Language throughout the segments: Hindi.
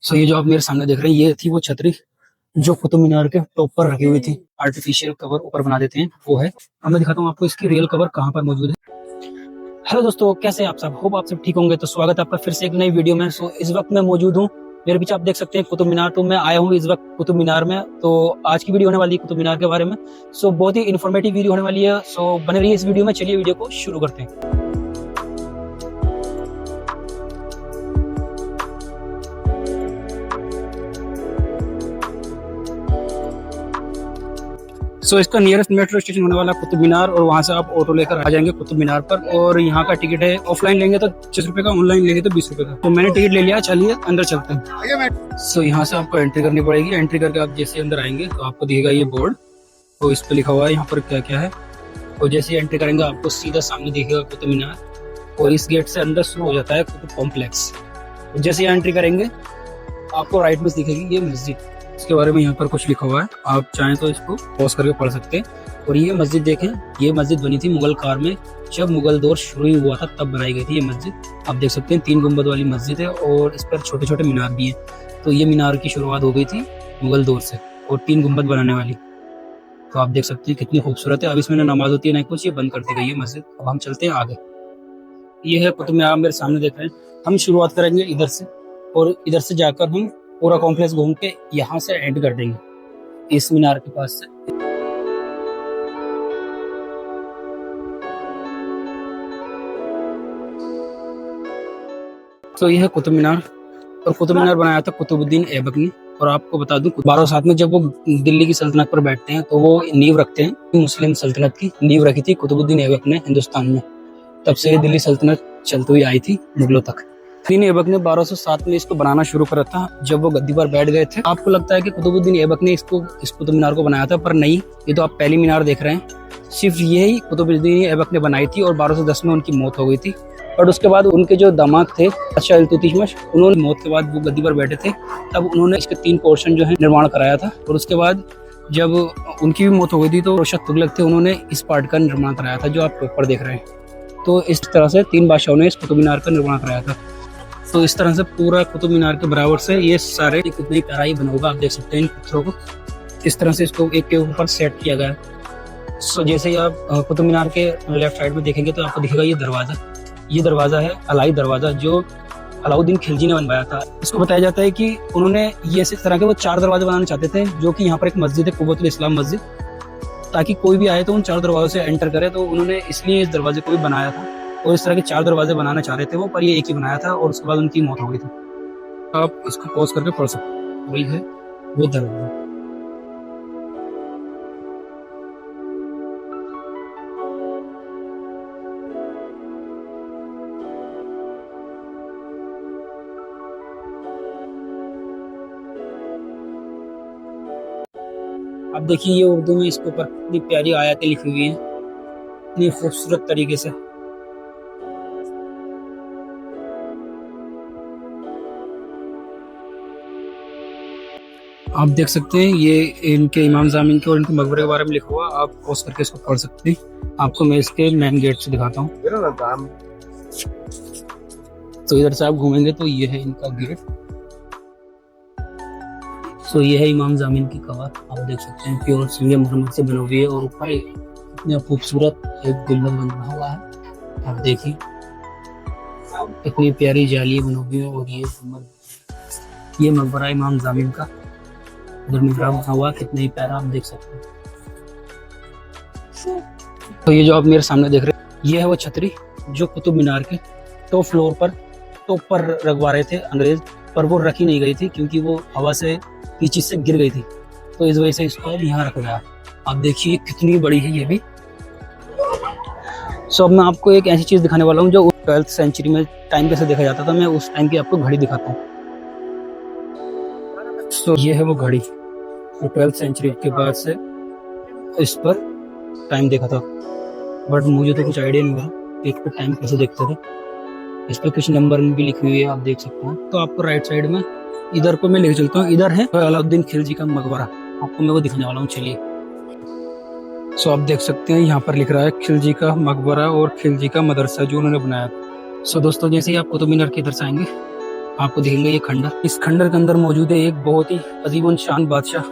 ये जो आप मेरे सामने देख रहे हैं, ये थी वो छतरी जो कुतुब मीनार के टॉप पर रखी हुई थी। आर्टिफिशियल कवर ऊपर बना देते हैं, वो है। अब मैं दिखाता हूँ आपको इसकी रियल कवर कहाँ पर मौजूद है। हेलो दोस्तों, कैसे हैं आप सब? होप आप सब ठीक होंगे। तो स्वागत है आपका फिर से एक नई वीडियो में। इस वक्त मैं मौजूद हूँ, मेरे पीछे आप देख सकते हैं कुतुब मीनार। तो मैं आया हूँ इस वक्त कुतुब मीनार में। तो आज की वीडियो होने वाली है कुतुब मीनार के बारे में। बहुत ही इन्फॉर्मेटिव वीडियो होने वाली है। बने रहिए इस वीडियो में। चलिए वीडियो को शुरू करते हैं। इसका नियरेस्ट मेट्रो स्टेशन होने वाला कुतुब मीनार, और वहां से आप ऑटो लेकर आ जाएंगे कुतुब मीनार पर। और यहाँ का टिकट है, ऑफलाइन लेंगे तो 30 रुपए का, ऑनलाइन लेंगे तो 20 रुपए का। तो मैंने टिकट ले लिया, चलिए अंदर चलते हैं। यहाँ से आपको एंट्री करनी पड़ेगी। एंट्री करके आप जैसे अंदर आएंगे तो आपको दिखेगा ये बोर्ड, तो इस पर लिखा हुआ है यहाँ पर क्या क्या है। और जैसे एंट्री करेंगे आपको सीधा सामने दिखेगा कुतुब मीनार, और इस गेट से अंदर शुरू हो जाता है कुतुब कॉम्प्लेक्स। जैसे एंट्री करेंगे आपको राइट में दिखेगी ये मस्जिद। इसके बारे में यहाँ पर कुछ लिखा हुआ है, आप चाहें तो इसको पॉज करके पढ़ सकते हैं। और ये मस्जिद देखें, ये मस्जिद बनी थी मुगल काल में, जब मुगल दौर शुरू हुआ था तब बनाई गई थी ये मस्जिद। आप देख सकते हैं 3 गुंबद वाली मस्जिद है, और इस पर छोटे छोटे मीनार भी हैं। तो ये मीनार की शुरुआत हो गई थी मुगल दौर से, और 3 गुंबद बनाने वाली। तो आप देख सकते हैं कितनी खूबसूरत है। अब इसमें नमाज होती है ना कुछ, ये बंद कर दी गई है मस्जिद। अब हम चलते हैं आगे। ये है कुतुब मीनार, मेरे सामने देख रहे हैं। हम शुरुआत करेंगे इधर से, और इधर से जाकर हम पूरा कॉम्प्लेक्स घूम के यहाँ से एंड कर देंगे इस मीनार के पास से। ये है कुतुब मीनार, और कुतुब मीनार बनाया था कुतुबुद्दीन ऐबक ने। और आपको बता दूं 1207 में जब वो दिल्ली की सल्तनत पर बैठते हैं तो वो नींव रखते हैं। मुस्लिम सल्तनत की नींव रखी थी कुतुबुद्दीन ऐबक ने हिंदुस्तान में। तब से दिल्ली सल्तनत चलती हुई आई थी मुगलों तक। कुतुबुद्दीन ऐबक ने 1207 में इसको बनाना शुरू करा था, जब वो गद्दी पर बैठ गए थे। आपको लगता है कि कुतुबुद्दीन ऐबक ने इस कुतुब मीनार को बनाया था, पर नहीं। ये तो आप पहली मीनार देख रहे हैं, सिर्फ यही कुतुबुद्दीन ऐबक ने बनाई थी। और 1210 में उनकी मौत हो गई थी। और उसके बाद उनके जो दामाद थे बादशाह इल्तुतमिश, उन्होंने मौत के बाद वो गद्दी पर बैठे थे, तब उन्होंने इसके 3 पोर्शन जो है निर्माण कराया था। और उसके बाद जब उनकी भी मौत हो गई थी तो रोशद तुगलक थे, उन्होंने इस पार्ट का निर्माण कराया था जो आप ऊपर देख रहे हैं। तो इस तरह से 3 बादशाहों ने इस कुतुब मीनार का निर्माण कराया था। तो इस तरह से पूरा कुतुब मीनार के बराबर से ये सारे कितनी प्यारा बना होगा। आप देख सकते हैं इन पत्थरों को किस तरह से इसको एक के ऊपर सेट किया गया है। जैसे ही आप कुतुब मीनार के लेफ्ट साइड में देखेंगे तो आपको दिखेगा ये दरवाजा। ये दरवाजा है अलाई दरवाजा, जो अलाउद्दीन खिलजी ने बनवाया था। इसको बताया जाता है कि उन्होंने ये इस तरह के वो 4 दरवाजे बनाना चाहते थे, जो कि यहाँ पर एक मस्जिद है कुव्वतुल इस्लाम मस्जिद, ताकि कोई भी आए तो उन 4 दरवाजों से एंटर करे। तो उन्होंने इसलिए इस दरवाजे को भी बनाया था। और इस तरह के 4 दरवाजे बनाना चाह रहे थे वो, पर ये एक ही बनाया था, और उसके बाद उनकी मौत हो गई थी। आप इसको पॉज करके पढ़ सकते हैं, वही है वो दरवाजा। अब देखिए ये उर्दू में इसके ऊपर कितनी प्यारी आयतें लिखी हुई हैं, इतनी खूबसूरत तरीके से। आप देख सकते हैं ये इनके इमाम ज़ामिन के और इनके मकबरे के बारे में लिखा हुआ। आप पॉज करके इसको पढ़ सकते हैं। आपको मैं इसके मेन गेट से दिखाता हूँ। तो इधर से आप घूमेंगे तो ये है इनका गेट। ये है इमाम ज़ामिन की कवर। आप देख सकते हैं प्योर संगमरमर से बनी हुई है, और ऊपर इतना खूबसूरत एक गुंबद बना हुआ है। आप देखिए इतनी प्यारी जाली बनी हुई है। और ये मकबरा इमाम ज़ामिन का उधर मिहराब बना हुआ, कितना ही प्यारा आप देख सकते हैं। तो ये जो आप मेरे सामने देख रहे हैं, ये है वो छतरी जो कुतुब मीनार के टॉप फ्लोर पर टॉप पर रखवा रहे थे अंग्रेज, पर वो रखी नहीं गई थी क्योंकि वो हवा से पीछे से गिर गई थी। तो इस वजह से इसको यहाँ रखा गया। आप देखिए कितनी बड़ी है ये भी। अब मैं आपको एक ऐसी चीज़ दिखाने वाला हूँ जो 12th सेंचुरी में टाइम कैसे देखा जाता था। मैं उस टाइम की आपको घड़ी दिखाता हूँ। ये है वो घड़ी, 12th सेंचुरी के बाद से इस पर टाइम देखा था, बट मुझे तो कुछ आइडिया नहीं हुआ एक पर टाइम कैसे देखते थे। इस पर कुछ नंबर भी लिखी हुई है, आप देख सकते हैं। तो आपको राइट साइड में इधर को मैं लेके चलता हूँ। इधर है अलाउद्दीन खिलजी का मकबरा, आपको मैं वो दिखाने वाला हूँ। चलिए। आप देख सकते हैं यहाँ पर लिख रहा है खिलजी का मकबरा और खिलजी का मदरसा जो उन्होंने बनाया। दोस्तों जैसे ही आप कुतुब मीनार के इधर से आएंगे आपको दिखेंगे ये खंडर। इस खंडर के अंदर मौजूद है एक बहुत ही अजीब शान बादशाह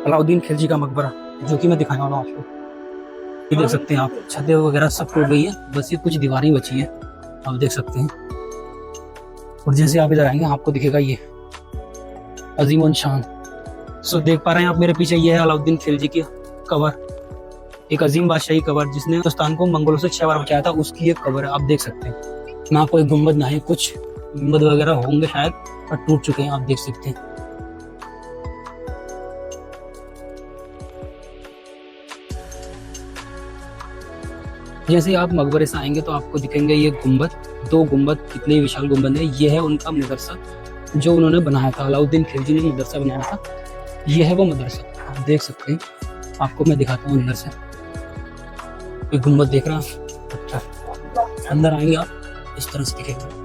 अलाउद्दीन खिलजी का मकबरा, जो कि मैं दिखाने वाला हूँ आपको। ये देख सकते हैं आप, छतें वगैरह सब टूट गई है, बस ये कुछ दीवारें बची हैं, आप देख सकते हैं। और जैसे आप इधर आएंगे आपको दिखेगा ये अजीम शान। सो देख पा रहे हैं आप मेरे पीछे, ये है अलाउद्दीन खिलजी की कबर, एक अजीम बादशाही कबर जिसने हिंदुस्तान को मंगोलों से 6 बार बचाया था, उसकी ये कबर है, आप देख सकते हैं। ना कोई गुम्बद ना है, कुछ गुम्बद वगैरह होंगे शायद पर टूट चुके हैं, आप देख सकते हैं। जैसे आप मकबरे से आएंगे तो आपको दिखेंगे ये गुम्बद, 2 गुम्बद, कितने विशाल गुम्बद है। ये है उनका मदरसा जो उन्होंने बनाया था, अलाउद्दीन खिलजी ने मदरसा बनाया था। ये है वो मदरसा, आप देख सकते हैं। आपको मैं दिखाता हूँ अंदर से, ये गुम्बद देख रहे हैं। अच्छा, अंदर आएंगे आप इस तरह से दिखेगा।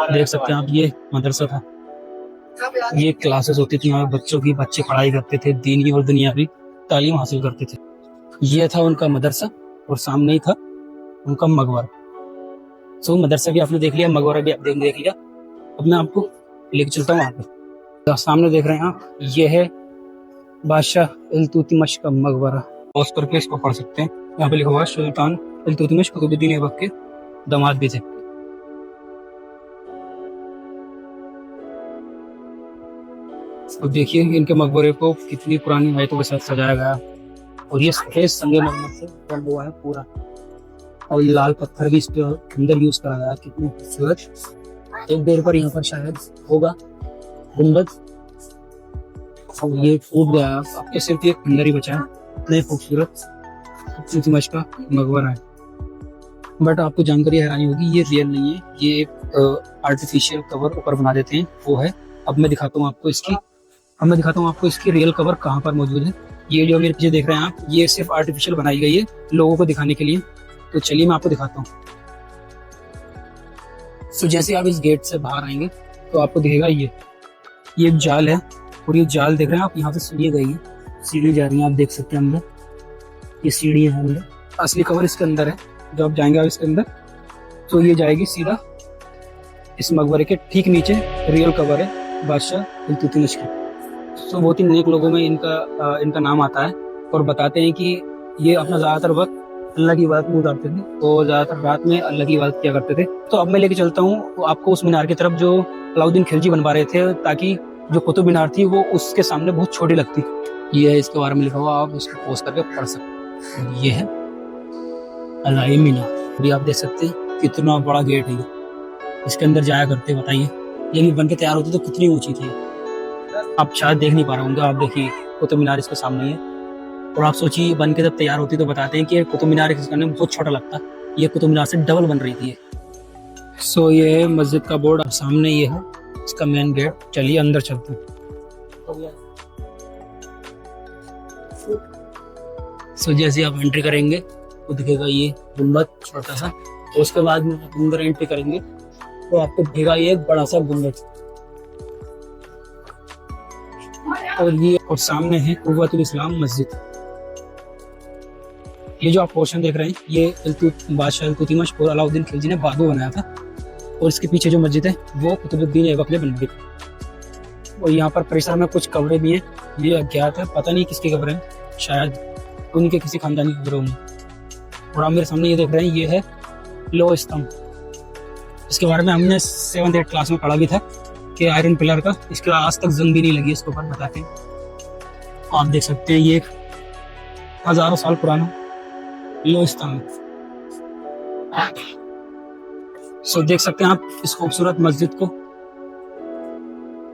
देख सकते हैं आप, ये मदरसा था, ये क्लासेस होती थी, यहाँ बच्चों की, बच्चे पढ़ाई करते थे, दीनी और दुनियावी तालीम हासिल करते थे। ये था उनका मदरसा और सामने ही था उनका मकबरा। सो मदरसा भी आपने देख लिया, मकबरा भी आपने देख लिया। अब मैं आपको लेके चलता हूँ वहाँ पे। सामने देख रहे हैं आप, ये है बादशाह इल्तुतमिश का मकबरा। पॉज करके इसको पढ़ सकते हैं। यहाँ पे लिखा हुआ है सुल्तान इल्तुतमिश कुतुबुद्दीन ऐबक के दामाद भी थे। तो देखिए इनके मकबरे को कितनी पुरानी आयतों के साथ सजाया गया, और ये सफेद संगमरमर से बना हुआ है पूरा, और ये लाल पत्थर भी इसके अंदर यूज करा गया, कितनी खूबसूरत। एक देर पर यहाँ पर शायद होगा गुंबद, और ये टूट गया, आपके सिर्फ एक अंदर ही बचा है। इतने खूबसूरत इल्तुतमिश का मकबरा है। बट आपको जानकारी हैरानी होगी, ये रियल नहीं है, ये एक आर्टिफिशियल कवर ऊपर बना देते हैं, वो है। अब मैं दिखाता हूँ आपको इसकी रियल कवर कहाँ पर मौजूद है। ये जो मेरे पीछे देख रहे हैं आप, ये सिर्फ आर्टिफिशियल बनाई गई है लोगों को दिखाने के लिए। तो चलिए मैं आपको दिखाता हूँ। तो जैसे आप इस गेट से बाहर आएंगे तो आपको दिखेगा ये एक जाल है, और ये जाल देख रहे हैं आप, यहाँ से सीढ़ी गई है, सीढ़ी जा रही है, आप देख सकते हैं अंदर, ये सीढ़ी है अंदर। असली कवर इसके अंदर है, जब आप जाएंगे आप इसके अंदर तो ये जाएगी सीधा इस मकबरे के ठीक नीचे। रियल कवर है बादशाह इल्तुतमिश की। तो बहुत ही नेक लोगों में इनका नाम आता है, और बताते हैं कि ये अपना ज़्यादातर वक्त अल्लाह की इबादत में गुजारते थे, तो ज़्यादातर रात में अल्लाह की इबादत किया करते थे। तो अब मैं लेके चलता हूँ आपको उस मीनार की तरफ जो अलाउद्दीन खिलजी बनवा रहे थे, ताकि जो कुतुब मीनार थी वो उसके सामने बहुत छोटी लगती। ये है इसके बारे में लिखा हुआ, आप इसको पोस्ट करके पढ़ सकते हैं। ये है अलाइ मीनार, अभी आप देख सकते हैं कितना बड़ा गेट है। इसके अंदर जाया करते, बताइए ये भी बन के तैयार होती तो कितनी ऊंची थी। आप शायद देख नहीं पा रहे होंगे, आप देखिए कुतुब मीनार इसके सामने है, और आप सोचिए बन के जब तैयार होती तो बताते हैं कि कुतुब मीनार इसके सामने बहुत छोटा लगता, ये कुतुब मीनार से डबल बन रही थी। सो ये है मस्जिद का बोर्ड, अब सामने ये है इसका मेन गेट। चलिए अंदर चलते हैं। सो जैसे आप एंट्री करेंगे तो दिखेगा ये गुंबद छोटा सा, तो उसके बाद में आप अंदर एंट्री करेंगे तो आपको दिखेगा ये एक बड़ा सा गुंबद, और सामने है कुव्वतुल इस्लाम मस्जिद। ये जो आप पोर्शन देख रहे हैं, ये बादशाह इल्तुतमिश और अलाउद्दीन खिलजी ने बाद में बनाया था, और इसके पीछे जो मस्जिद है वो कुतुबुद्दीन ऐबक ने बनाई थी। और यहाँ पर परिसर में कुछ कब्रें भी हैं, ये अज्ञात है, पता नहीं किसकी कब्रें हैं, शायद उनके किसी खानदानी की कब्रें होंगी। और आप मेरे सामने ये देख रहे हैं, ये है लोह स्तंभ। इसके बारे में हमने 7th 8th क्लास में पढ़ा भी था कि आयरन पिलर का, इसके आज तक जंग भी नहीं लगी इसके ऊपर, बताते हैं। आप देख सकते हैं ये एक हजारों साल पुराना लोह स्तंभ। सो देख सकते हैं आप इस खूबसूरत मस्जिद को,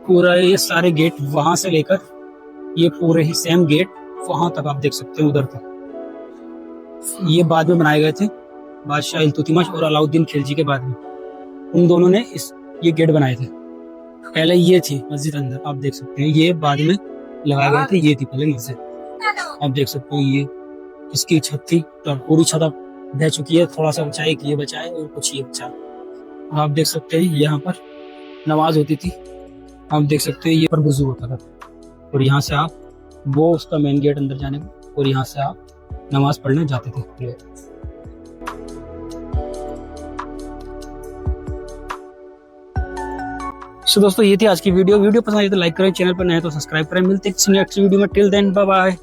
पूरा ये सारे गेट वहां से लेकर ये पूरे ही सेम गेट वहां तक आप देख सकते हैं, उधर तक। ये बाद में बनाए गए थे बादशाह इल्तुतमिश और अलाउद्दीन खिलजी के बाद में, उन दोनों ने ये गेट बनाए थे। पहले ये थी मस्जिद अंदर, आप देख सकते हैं, ये बाद में लगाए गए थे, ये थी पहले मस्जिद। आप देख सकते हैं ये इसकी छत थी, तो पूरी छत अब बह चुकी है, थोड़ा सा बचा है कि ये बचा है और कुछ ये बचा। आप देख सकते हैं यहाँ पर नमाज होती थी, आप देख सकते हैं ये पर वुजू होता था, और यहाँ से आप वो उसका मेन गेट अंदर जाने को, और यहाँ से आप नमाज पढ़ने जाते थे। सो दोस्तों ये थी आज की वीडियो। वीडियो पसंद आई तो लाइक करें, चैनल पर नए तो सब्सक्राइब करें। मिलते हैं किसी नेक्स्ट वीडियो में। Till then bye bye.